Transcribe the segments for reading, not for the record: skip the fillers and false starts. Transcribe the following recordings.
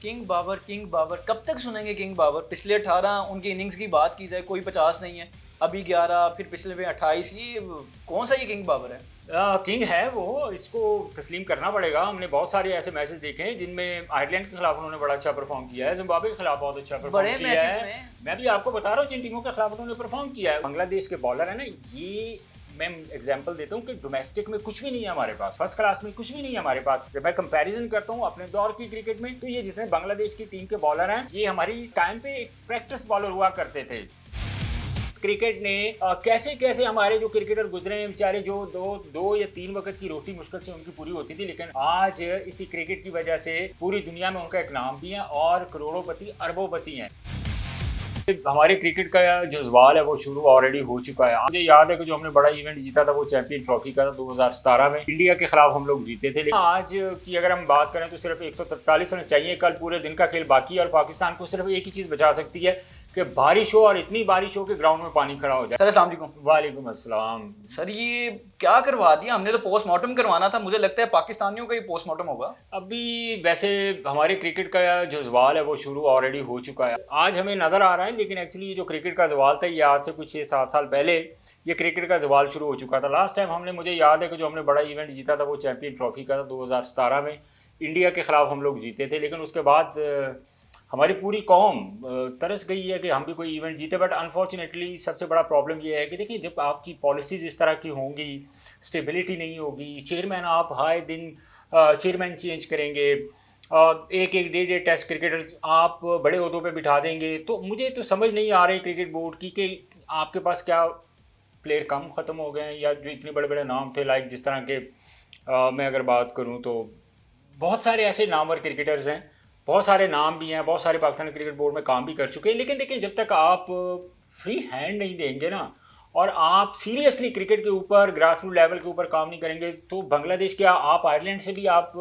King Babar कब तक सुनेंगे? किंग बाबर पिछले 18 उनकी इनिंग्स की बात की जाए, कोई 50 नहीं है, अभी 11, फिर पिछले में 28, ये कौन सा ये किंग बाबर है? किंग है वो, इसको तस्लीम करना पड़ेगा। हमने बहुत सारे ऐसे मैचेस देखे हैं जिनमें आयरलैंड के खिलाफ उन्होंने बड़ा अच्छा परफॉर्म किया है, जिम्बाब्वे के खिलाफ बहुत अच्छा परफॉर्म बड़े किया मैचेस है। में। मैं भी आपको बता रहा हूँ जिन टीमों के खिलाफ उन्होंने परफॉर्म किया है। बांग्लादेश के बॉलर है ना, ये मैं एग्जांपल देता हूँ कि डोमेस्टिक में कुछ भी नहीं है हमारे पास, फर्स्ट क्लास में कुछ भी नहीं है हमारे पास। जब मैं कंपैरिजन करता हूँ अपने दौर की क्रिकेट में, तो ये जितने बांग्लादेश की टीम के बॉलर हैं, ये हमारी टाइम पे एक प्रैक्टिस बॉलर हुआ करते थे। क्रिकेट ने कैसे कैसे हमारे जो क्रिकेटर गुजरे हैं बेचारे, जो दो या तीन वक्त की रोटी मुश्किल से उनकी पूरी होती थी, लेकिन आज इसी क्रिकेट की वजह से पूरी दुनिया में उनका एक नाम भी है और करोड़ोंपति अरबोंपति हैं। हमारे क्रिकेट का जो सवाल है वो शुरू ऑलरेडी हो चुका है। मुझे याद है कि जो हमने बड़ा इवेंट जीता था वो चैंपियन ट्रॉफी का था 2017 में, इंडिया के खिलाफ हम लोग जीते थे। लेकिन आज की अगर हम बात करें तो सिर्फ 143 रन चाहिए, कल पूरे दिन का खेल बाकी है और पाकिस्तान को सिर्फ एक ही चीज बचा सकती है कि बारिश हो, और इतनी बारिश हो कि ग्राउंड में पानी खड़ा हो जाए। सर अस्सलाम वालेकुम। वालेकुम अस्सलाम। सर ये क्या करवा दिया हमने? तो पोस्टमार्टम करवाना था, मुझे लगता है पाकिस्तानियों का ही पोस्टमार्टम होगा। अभी वैसे हमारे क्रिकेट का जो सवाल है वो शुरू ऑलरेडी हो चुका है। आज हमें नज़र आ रहा है, लेकिन एक्चुअली जो क्रिकेट का सवाल था ये आज से कुछ 6-7 साल पहले ये क्रिकेट का सवाल शुरू हो चुका था। लास्ट टाइम हमने, मुझे याद है कि जो हमने बड़ा इवेंट जीता था वो चैंपियन ट्रॉफी का था 2017 में, इंडिया के खिलाफ हम लोग जीते थे। लेकिन उसके बाद हमारी पूरी कौम तरस गई है कि हम भी कोई इवेंट जीते। बट अनफॉर्चुनेटली सबसे बड़ा प्रॉब्लम ये है कि देखिए, जब आपकी पॉलिसीज़ इस तरह की होंगी, स्टेबिलिटी नहीं होगी, चेयरमैन आप हाई दिन चेयरमैन चेंज करेंगे, एक एक डेढ़ टेस्ट क्रिकेटर आप बड़े ओहदों पे बिठा देंगे, तो मुझे तो समझ नहीं आ रही क्रिकेट बोर्ड की कि आपके पास क्या प्लेयर कम ख़त्म हो गए हैं, या जो इतने बड़े बड़े नाम थे, लाइक जिस तरह के मैं अगर बात करूं तो बहुत सारे ऐसे नामवर क्रिकेटर्स हैं, बहुत सारे नाम भी हैं, बहुत सारे पाकिस्तान क्रिकेट बोर्ड में काम भी कर चुके हैं। लेकिन देखिए, जब तक आप फ्री हैंड नहीं देंगे ना, और आप सीरियसली क्रिकेट के ऊपर ग्रास रूट लेवल के ऊपर काम नहीं करेंगे, तो बांग्लादेश क्या, आप आयरलैंड से भी आप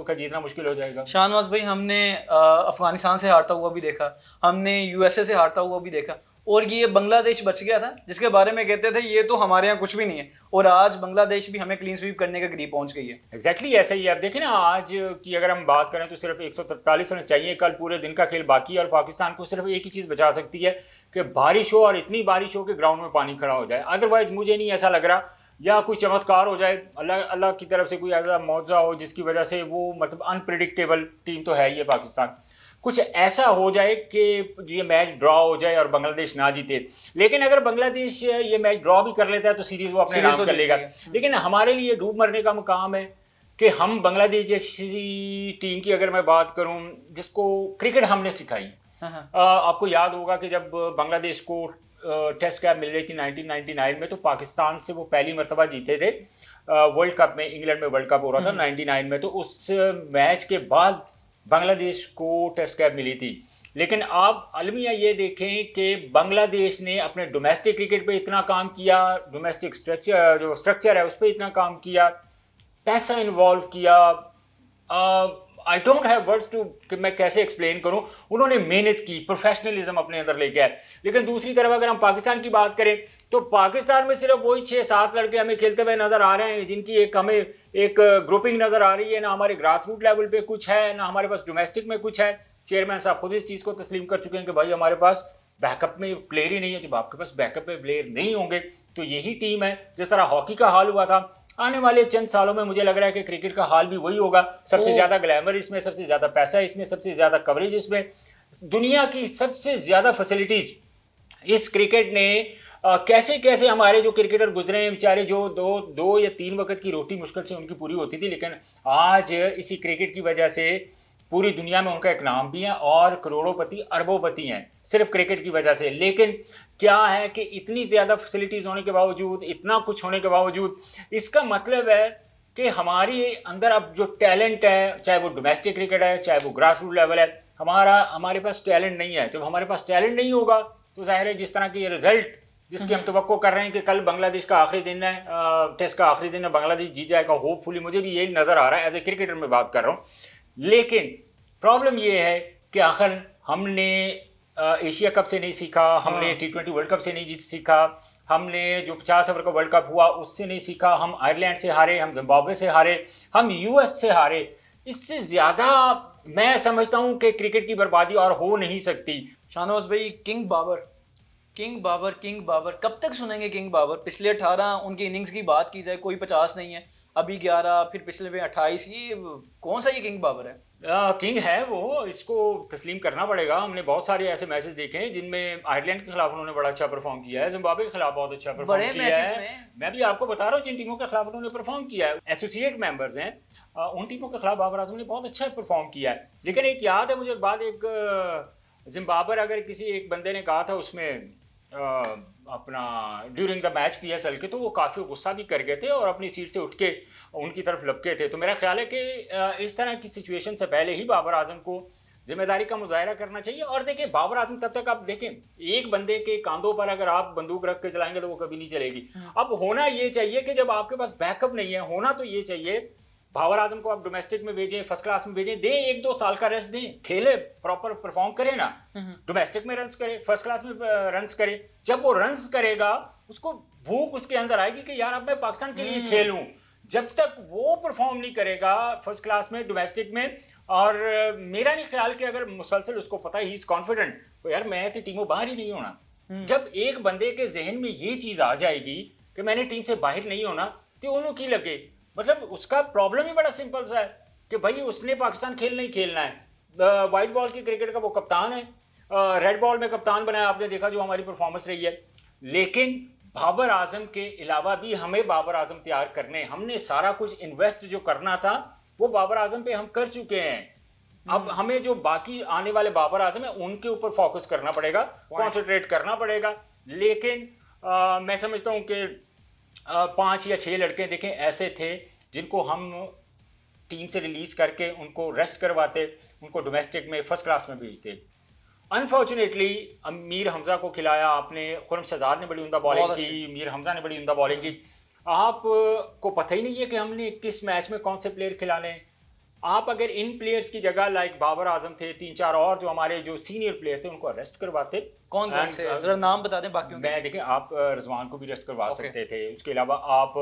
का जीतना मुश्किल हो जाएगा। शाहनवाज भाई, हमने अफगानिस्तान से हारता हुआ भी देखा, हमने यूएसए से हारता हुआ भी देखा, और ये बांग्लादेश बच गया था जिसके बारे में कहते थे ये तो हमारे यहाँ कुछ भी नहीं है, और आज बांग्लादेश भी हमें क्लीन स्वीप करने के करीब पहुंच गई है। एग्जैक्टली ऐसा ही है। अब देखिए ना, आज की अगर हम बात करें तो सिर्फ 143 रन चाहिए, कल पूरे दिन का खेल बाकी है और पाकिस्तान को सिर्फ एक ही चीज़ बचा सकती है कि बारिश हो, और इतनी बारिश हो कि ग्राउंड में पानी खड़ा हो जाए। अदरवाइज मुझे नहीं ऐसा लग रहा, या कोई चमत्कार हो जाए, अल्लाह अल्लाह की तरफ से कोई ऐसा मौजज़ा हो जिसकी वजह से वो, मतलब अनप्रिडिक्टेबल टीम तो है ये पाकिस्तान, कुछ ऐसा हो जाए कि ये मैच ड्रॉ हो जाए और बांग्लादेश ना जीते। लेकिन अगर बांग्लादेश ये मैच ड्रॉ भी कर लेता है तो सीरीज़ वो अपने नाम कर लेगा। लेकिन हमारे लिए डूब मरने का मुकाम है कि हम बांग्लादेश जैसी टीम की, अगर मैं बात करूं, जिसको क्रिकेट हमने सिखाई। आपको याद होगा कि जब बांग्लादेश को टेस्ट कैप मिल रही थी 1999 में, तो पाकिस्तान से वो पहली मरतबा जीते थे वर्ल्ड कप में। इंग्लैंड में वर्ल्ड कप हो रहा था 99 में, तो उस मैच के बाद बांग्लादेश को टेस्ट कैप मिली थी। लेकिन आप अलमिया ये देखें कि बांग्लादेश ने अपने डोमेस्टिक क्रिकेट पे इतना काम किया, डोमेस्टिक स्ट्रक्चर है उस पर इतना काम किया, पैसा इन्वॉल्व किया। I don't have words to कि मैं कैसे एक्सप्लेन करूं। उन्होंने मेहनत की, प्रोफेशनलिज्म अपने अंदर लेके आए। लेकिन दूसरी तरफ अगर हम पाकिस्तान की बात करें तो पाकिस्तान में सिर्फ वही 6-7 लड़के हमें खेलते हुए नजर आ रहे हैं, जिनकी एक हमें एक ग्रुपिंग नजर आ रही है। ना हमारे ग्रास रूट लेवल पे कुछ है, ना हमारे पास डोमेस्टिक में कुछ है। चेयरमैन साहब खुद इस चीज़ को तस्लीम कर चुके हैं कि भाई हमारे पास बैकअप में प्लेयर ही नहीं है। जब आपके पास बैकअप में प्लेयर नहीं होंगे तो यही टीम है। जिस तरह हॉकी का हाल हुआ था, आने वाले चंद सालों में मुझे लग रहा है कि क्रिकेट का हाल भी वही होगा। सबसे ज़्यादा ग्लैमर इसमें, सबसे ज़्यादा पैसा इसमें, सबसे ज़्यादा कवरेज इसमें, दुनिया की सबसे ज़्यादा फैसिलिटीज़ इस क्रिकेट ने कैसे कैसे हमारे जो क्रिकेटर गुजरे हैं बेचारे, जो दो या तीन वक्त की रोटी मुश्किल से उनकी पूरी होती थी, लेकिन आज इसी क्रिकेट की वजह से पूरी दुनिया में उनका एक नाम भी है और करोड़ोंपति अरबोंपति हैं सिर्फ क्रिकेट की वजह से। लेकिन क्या है कि इतनी ज़्यादा फैसिलिटीज़ होने के बावजूद, इतना कुछ होने के बावजूद, इसका मतलब है कि हमारे अंदर अब जो टैलेंट है, चाहे वो डोमेस्टिक क्रिकेट है, चाहे वो ग्रास रूट लेवल है, हमारे पास टैलेंट नहीं है। जब हमारे पास टैलेंट नहीं होगा तो जाहिर है जिस तरह के ये रिजल्ट जिसकी हम तवक्को कर रहे हैं कि कल बांग्लादेश का आखिरी दिन है, टेस्ट का आखिरी दिन है, बांग्लादेश जीत जाएगा होपफुली, मुझे भी यही नज़र आ रहा है, एज ए क्रिकेटर में बात कर रहा हूँ। लेकिन प्रॉब्लम ये है कि आखिर हमने एशिया कप से नहीं सीखा, हमने T20 वर्ल्ड कप से नहीं सीखा, हमने जो 50 ओवर का वर्ल्ड कप हुआ उससे नहीं सीखा। हम आयरलैंड से हारे, हम जिम्बाब्वे से हारे, हम यूएस से हारे। इससे ज़्यादा मैं समझता हूँ कि क्रिकेट की बर्बादी और हो नहीं सकती। शाहनवाज भाई, king Babar, king Babar, king Babar, कब तक सुनेंगे किंग बाबर? पिछले 18 उनकी इनिंग्स की बात की जाए, कोई 50 नहीं है, अभी 11, फिर पिछले में 28, ये कौन सा ये किंग बाबर है? किंग है वो, इसको तस्लीम करना पड़ेगा। हमने बहुत सारे ऐसे मैचेस देखे हैं जिनमें आयरलैंड के खिलाफ उन्होंने बड़ा अच्छा परफॉर्म किया है, जिम्बाब्वे के खिलाफ बहुत अच्छा परफॉर्म बड़े किया मैचेस है। में। मैं भी आपको बता रहा हूँ जिन टीमों के खिलाफ उन्होंने परफॉर्म किया है, एसोसिएट मेंबर्स हैं, उन टीमों के खिलाफ बाबर आजम ने बहुत अच्छा परफॉर्म किया है। लेकिन एक याद है मुझे एक बात, एक जिम्बाब्वे अगर किसी एक बंदे ने कहा था उसमें अपना ड्यूरिंग द मैच PSL के, तो वो काफ़ी गुस्सा भी कर गए थे और अपनी सीट से उठ के उनकी तरफ लपके थे। तो मेरा ख्याल है कि इस तरह की सिचुएशन से पहले ही बाबर आजम को जिम्मेदारी का मुजाहरा करना चाहिए। और देखिए बाबर आजम तब तक, आप देखें एक बंदे के कांधों पर अगर आप बंदूक रख के चलाएंगे तो वो कभी नहीं चलेगी। अब होना ये चाहिए कि जब आपके पास बैकअप नहीं है, होना तो ये चाहिए बाबर आजम को आप डोमेस्टिक में भेजें, फर्स्ट क्लास में भेजें, दे 1-2 साल का रेस्ट दें, खेले, प्रॉपर परफॉर्म करे ना, डोमेस्टिक में रन्स करे, फर्स्ट क्लास में रन्स करे। जब वो रन्स करेगा उसको भूख उसके अंदर आएगी कि यार अब मैं पाकिस्तान के लिए खेलूं। जब तक वो परफॉर्म नहीं करेगा फर्स्ट क्लास में, डोमेस्टिक में, और मेरा नहीं ख्याल कि अगर मुसलसल उसको पता है, ही इज कॉन्फिडेंट, तो यार मैं तो टीमों बाहर ही नहीं होना। जब एक बंदे के जहन में ये चीज आ जाएगी कि मैंने टीम से बाहर नहीं होना, तो उन्होंने की लगे, मतलब उसका प्रॉब्लम ही बड़ा सिंपल सा है कि भाई उसने पाकिस्तान खेल नहीं खेलना है। वाइट बॉल की क्रिकेट का वो कप्तान है, रेड बॉल में कप्तान बनाया, आपने देखा जो हमारी परफॉर्मेंस रही है। लेकिन बाबर आजम के अलावा भी हमें बाबर आजम तैयार करने, हमने सारा कुछ इन्वेस्ट जो करना था वो बाबर आजम पे हम कर चुके हैं। अब हमें जो बाकी आने वाले बाबर आजम है उनके ऊपर फोकस करना पड़ेगा, कॉन्सेंट्रेट करना पड़ेगा। लेकिन मैं समझता हूँ कि 5 या 6 लड़के देखें ऐसे थे जिनको हम टीम से रिलीज करके उनको रेस्ट करवाते, उनको डोमेस्टिक में फर्स्ट क्लास में भेजते। अनफॉर्चुनेटली मीर हमजा को खिलाया आपने, खुरम शहजाद ने बड़ी उम्दा बॉलिंग की, मीर हमजा ने बड़ी उम्दा बॉलिंग की। आपको पता ही नहीं है कि हमने किस मैच में कौन से प्लेयर खिलाने हैं। आप अगर इन प्लेयर्स की जगह लाइक बाबर आजम थे, 3-4 और जो हमारे जो सीनियर प्लेयर थे उनको अरेस्ट करवाते। कौन कौन से, जरा नाम बता दें बाकियों के। मैं देखें, आप रिजवान को भी अरेस्ट करवा सकते थे, उसके अलावा आप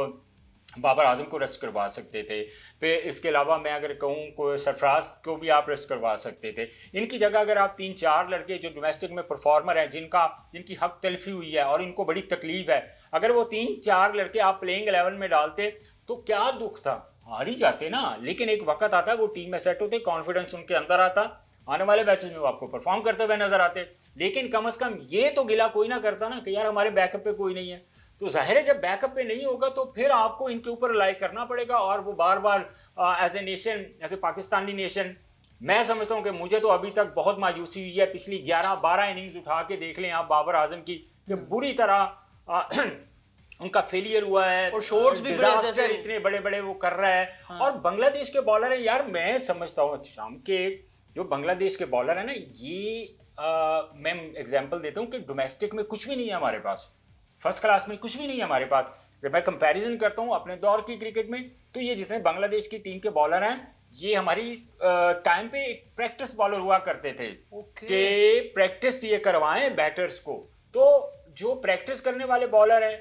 बाबर आजम को अरेस्ट करवा सकते थे, फिर इसके अलावा मैं अगर कहूँ को सरफराज को भी आप अरेस्ट करवा सकते थे। इनकी जगह अगर आप 3-4 लड़के जो डोमेस्टिक में परफॉर्मर हैं, जिनकी हक तलफी हुई है और इनको बड़ी तकलीफ है, अगर वो 3-4 लड़के आप प्लेइंग 11 में डालते तो क्या दुख था, हार ही जाते ना। लेकिन एक वक्त आता है वो टीम में सेट होते, कॉन्फिडेंस उनके अंदर आता, आने वाले मैचेस में वो आपको परफॉर्म करते हुए नजर आते। लेकिन कम अज कम ये तो गिला कोई ना करता ना कि यार हमारे बैकअप पे कोई नहीं है। तो जाहिर है जब बैकअप पे नहीं होगा तो फिर आपको इनके ऊपर रिलाई करना पड़ेगा, और वो बार बार as a nation, as a Pakistani nation, मैं समझता हूँ कि मुझे तो अभी तक बहुत मायूसी हुई है। पिछली 11-12 इनिंग्स उठा के देख लें आप बाबर आजम की, कि बुरी तरह उनका फेलियर हुआ है, और शॉट्स भी जैसे इतने बड़े बड़े वो कर रहा है। हाँ। और बांग्लादेश के बॉलर हैं यार, मैं समझता हूँ शाम के जो बांग्लादेश के बॉलर है ना, ये मैं एग्जांपल देता हूँ कि डोमेस्टिक में कुछ भी नहीं है हमारे पास, फर्स्ट क्लास में कुछ भी नहीं है हमारे पास। जब मैं कंपैरिजन करता हूँ अपने दौर की क्रिकेट में, तो ये जितने बांग्लादेश की टीम के बॉलर हैं, ये हमारी टाइम पे एक प्रैक्टिस बॉलर हुआ करते थे कि प्रैक्टिस ये करवाएं बैटर्स को। तो जो प्रैक्टिस करने वाले बॉलर हैं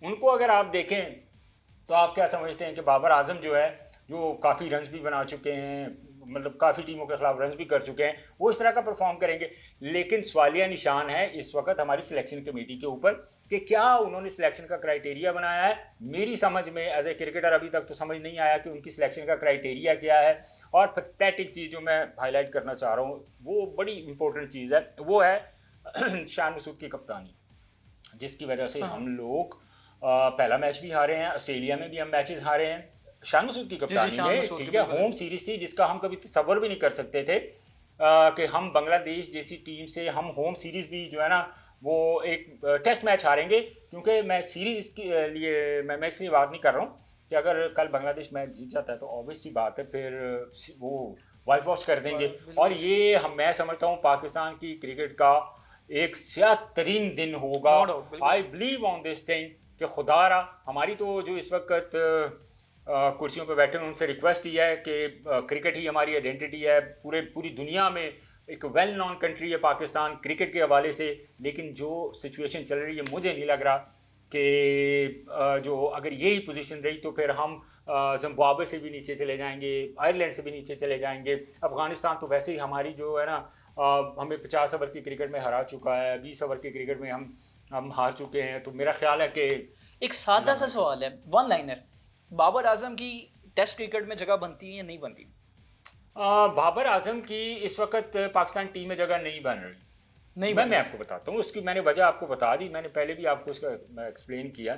उनको अगर आप देखें तो आप क्या समझते हैं कि बाबर आजम जो है, जो काफ़ी रन्स भी बना चुके हैं, मतलब काफ़ी टीमों के खिलाफ रन्स भी कर चुके हैं, वो इस तरह का परफॉर्म करेंगे। लेकिन सवालिया निशान है इस वक्त हमारी सिलेक्शन कमेटी के ऊपर कि क्या उन्होंने सिलेक्शन का क्राइटेरिया बनाया है। मेरी समझ में एज ए क्रिकेटर अभी तक तो समझ नहीं आया कि उनकी सिलेक्शन का क्राइटेरिया क्या है। और पैथेटिक चीज़ जो मैं हाईलाइट करना चाह रहा हूँ, वो बड़ी इंपॉर्टेंट चीज़ है, वो है शान मसूद की कप्तानी, जिसकी वजह से हम लोग पहला मैच भी हारे हैं, ऑस्ट्रेलिया में भी हम मैचेस हारे हैं शान मसूद की कप्तानी में, ठीक है। होम सीरीज थी जिसका हम कभी तसव्वुर भी नहीं कर सकते थे कि हम बांग्लादेश जैसी टीम से हम होम सीरीज भी जो है ना वो एक टेस्ट मैच हारेंगे। क्योंकि मैं सीरीज के लिए मैं इसलिए बात नहीं कर रहा हूँ कि अगर कल बांग्लादेश मैच जीत जाता है तो ऑब्वियस सी बात है फिर वो वाइट वॉश कर देंगे। और ये मैं समझता हूँ पाकिस्तान की क्रिकेट का एक स्याह तरीन दिन होगा। I believe on this thing कि खुदारा हमारी तो जो इस वक्त कुर्सियों पे बैठे हैं उनसे रिक्वेस्ट ही है कि क्रिकेट ही हमारी आइडेंटिटी है, पूरी दुनिया में एक वेल नॉन कंट्री है पाकिस्तान क्रिकेट के हवाले से। लेकिन जो सिचुएशन चल रही है मुझे नहीं लग रहा कि जो अगर यही पोजीशन रही तो फिर हम जिम्बाब्वे से भी नीचे चले जाएंगे, आयरलैंड से भी नीचे चले जाएंगे। अफगानिस्तान तो वैसे ही हमारी जो है ना हमें 50 ओवर की क्रिकेट में हरा चुका है, 20 ओवर की क्रिकेट में हम हार चुके हैं। तो मेरा ख्याल है कि एक सादा सा सवाल है, वन लाइनर, बाबर आजम की टेस्ट क्रिकेट में जगह बनती है या नहीं बनती? बाबर आजम की इस वक्त पाकिस्तान टीम में जगह नहीं बन रही। नहीं मैं आपको बताता हूँ उसकी, मैंने वजह आपको बता दी, मैंने पहले भी आपको उसका एक्सप्लेन किया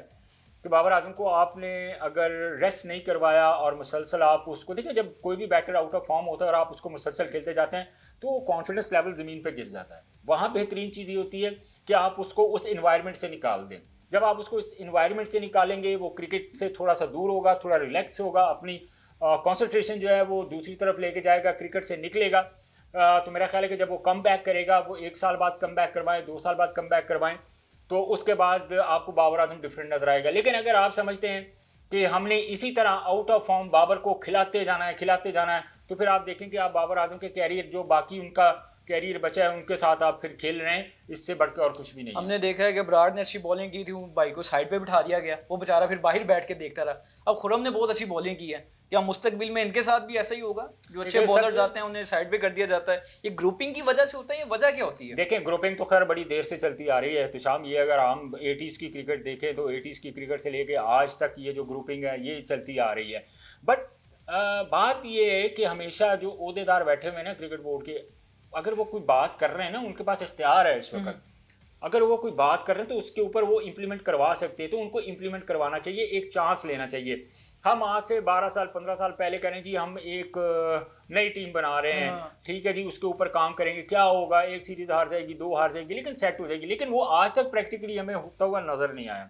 कि बाबर आजम को आपने अगर रेस्ट नहीं करवाया और मुसलसल आप उसको देखिए, जब कोई भी बैटर आउट ऑफ फॉर्म होता है और आप उसको मुसलसल खेलते जाते हैं तो कॉन्फिडेंस लेवल ज़मीन पर गिर जाता है। वहाँ बेहतरीन चीज़ ये होती है कि आप उसको उस इन्वायरमेंट से निकाल दें। जब आप उसको इस इन्वायरमेंट से निकालेंगे, वो क्रिकेट से थोड़ा सा दूर होगा, थोड़ा रिलैक्स होगा, अपनी कंसंट्रेशन जो है वो दूसरी तरफ लेके जाएगा, क्रिकेट से निकलेगा। तो मेरा ख्याल है कि जब वो कम बैक करेगा, वो 1 साल बाद कम बैक करवाएं, 2 साल बाद कम बैक करवाएं, तो उसके बाद आपको बाबर आजम डिफरेंट नजर आएगा। लेकिन अगर आप समझते हैं कि हमने इसी तरह आउट ऑफ फॉर्म बाबर को खिलाते जाना है, तो फिर आप देखें कि आप बाबर आजम के कैरियर, जो बाकी उनका कैरियर बचा है, उनके साथ आप फिर खेल रहे हैं, इससे बढ़कर और कुछ भी नहीं। हमने देखा है कि ब्राड ने अच्छी बॉलिंग की थी, भाई को साइड पे बिठा दिया गया, वो बेचारा फिर बाहर बैठ के देखता रहा। अब खुरम ने बहुत अच्छी बॉलिंग की है, क्या मुस्तकबिल में इनके साथ भी ऐसा ही होगा? जो अच्छे बॉलर जाते हैं उन्हें साइड पे कर दिया जाता है, ये ग्रुपिंग की वजह से होता है, ये वजह क्या होती है? देखें, ग्रुपिंग तो खैर बड़ी देर से चलती आ रही है एहतिशाम। ये अगर हम 80s की क्रिकेट देखें तो 80s की क्रिकेट से लेके आज तक ये जो ग्रुपिंग है ये चलती आ रही है। बट बात ये है कि हमेशा जो ओहदेदार बैठे हुए हैं ना क्रिकेट बोर्ड के, अगर वो कोई बात कर रहे हैं ना, उनके पास इख्तियार है इस वक्त, अगर वो कोई बात कर रहे हैं तो उसके ऊपर वो इम्प्लीमेंट करवा सकते हैं, तो उनको इम्प्लीमेंट करवाना चाहिए, एक चांस लेना चाहिए। हम आज से 12 साल 15 साल पहले करें जी हम एक नई टीम बना रहे हैं, ठीक है जी, उसके ऊपर काम करेंगे, क्या होगा, 1 सीरीज हार जाएगी, 2 हार जाएगी, लेकिन सेट हो जाएगी। लेकिन वो आज तक प्रैक्टिकली हमें होता हुआ नजर नहीं आया।